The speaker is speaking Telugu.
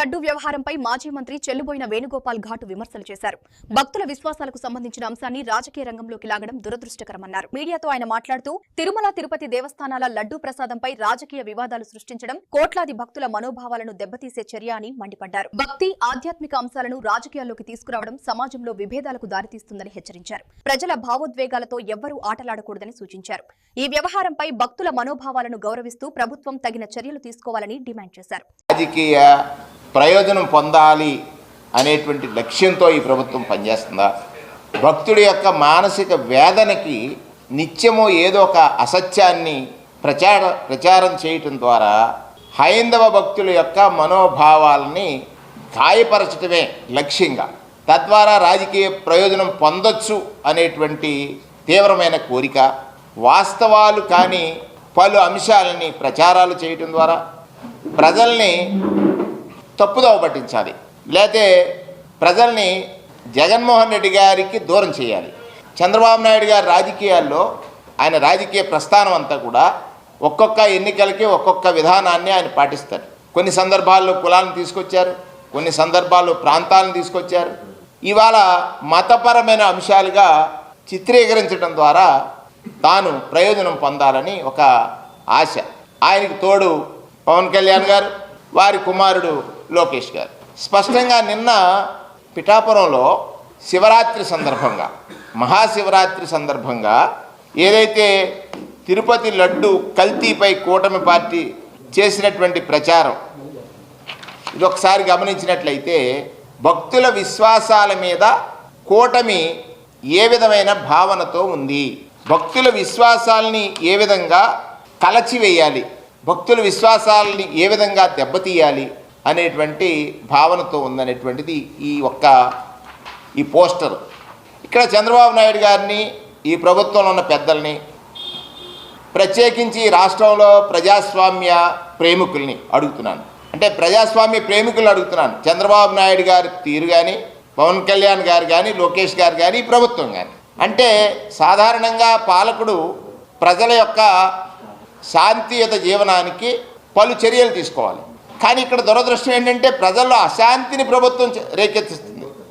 లడ్డూ వ్యవహారంపై మాజీ మంత్రి చెల్లుబోయిన వేణుగోపాల్ ఘాటు విమర్శలు చేశారు. భక్తుల విశ్వాసాలకు సంబంధించిన అంశాన్ని రాజకీయ రంగంలోకి లాగడం దురదృష్టకరమన్నారు. మీడియాతో ఆయన మాట్లాడుతూ తిరుమల తిరుపతి దేవస్థానాల లడ్డూ ప్రసాదంపై రాజకీయ వివాదాలు సృష్టించడం కోట్లాది భక్తుల మనోభావాలను దెబ్బతీసే చర్య అని మండిపడ్డారు. భక్తి ఆధ్యాత్మిక అంశాలను రాజకీయాల్లోకి తీసుకురావడం సమాజంలో విభేదాలకు దారితీస్తుందని హెచ్చరించారు. ప్రజల భావోద్వేగాలతో ఎవ్వరూ ఆటలాడకూడదని సూచించారు. ఈ వ్యవహారంపై భక్తుల మనోభావాలను గౌరవిస్తూ ప్రభుత్వం తగిన చర్యలు తీసుకోవాలని డిమాండ్ చేశారు. రాజకీయ ప్రయోజనం పొందాలి అనేటువంటి లక్ష్యంతో ఈ ప్రభుత్వం పనిచేస్తుందా? భక్తుడి యొక్క మానసిక వేదనకి నిత్యము ఏదో ఒక అసత్యాన్ని ప్రచారం చేయటం ద్వారా హైందవ భక్తుల యొక్క మనోభావాలని గాయపరచటమే లక్ష్యంగా, తద్వారా రాజకీయ ప్రయోజనం పొందొచ్చు అనేటువంటి తీవ్రమైన కోరిక, వాస్తవాలు కానీ పలు అంశాలని ప్రచారాలు చేయటం ద్వారా ప్రజల్ని తప్పుదోవ పట్టించాలి, లేకపోతే ప్రజల్ని జగన్మోహన్ రెడ్డి గారికి దూరం చేయాలి. చంద్రబాబు నాయుడు గారి రాజకీయాల్లో ఆయన రాజకీయ ప్రస్థానం అంతా కూడా ఒక్కొక్క ఎన్నికలకి ఒక్కొక్క విధానాన్ని ఆయన పాటిస్తారు. కొన్ని సందర్భాల్లో కులాలను తీసుకొచ్చారు, కొన్ని సందర్భాల్లో ప్రాంతాలను తీసుకొచ్చారు. ఇవాళ మతపరమైన అంశాలుగా చిత్రీకరించడం ద్వారా తాను ప్రయోజనం పొందాలని ఒక ఆశ. ఆయనకు తోడు పవన్ కళ్యాణ్ గారు, వారి కుమారుడు లోకేష్ గారు. స్పష్టంగా నిన్న పిఠాపురంలో శివరాత్రి సందర్భంగా, మహాశివరాత్రి సందర్భంగా ఏదైతే తిరుపతి లడ్డు కల్తీపై కూటమి పార్టీ చేసినటువంటి ప్రచారం, ఇది ఒకసారి గమనించినట్లయితే భక్తుల విశ్వాసాల మీద కూటమి ఏ విధమైన భావనతో ఉంది, భక్తుల విశ్వాసాలని ఏ విధంగా కలచివేయాలి, భక్తుల విశ్వాసాలని ఏ విధంగా దెబ్బతీయాలి అనేటువంటి భావనతో ఉందనేటువంటిది ఈ పోస్టర్. ఇక్కడ చంద్రబాబు నాయుడు గారిని, ఈ ప్రభుత్వంలో ఉన్న పెద్దల్ని, ప్రత్యేకించి రాష్ట్రంలో ప్రజాస్వామ్య ప్రేమికుల్ని అడుగుతున్నాను. అంటే ప్రజాస్వామ్య ప్రేమికులు అడుగుతున్నాను. చంద్రబాబు నాయుడు గారి తీరు కానీ, పవన్ కళ్యాణ్ గారు కానీ, లోకేష్ గారు కానీ, ప్రభుత్వం కానీ, అంటే సాధారణంగా పాలకుడు ప్రజల యొక్క శాంతియుత జీవనానికి పలు చర్యలు తీసుకోవాలి. కానీ ఇక్కడ దురదృష్టం ఏంటంటే ప్రజల్లో అశాంతిని ప్రభుత్వం రేకెత్తిస్తుంది.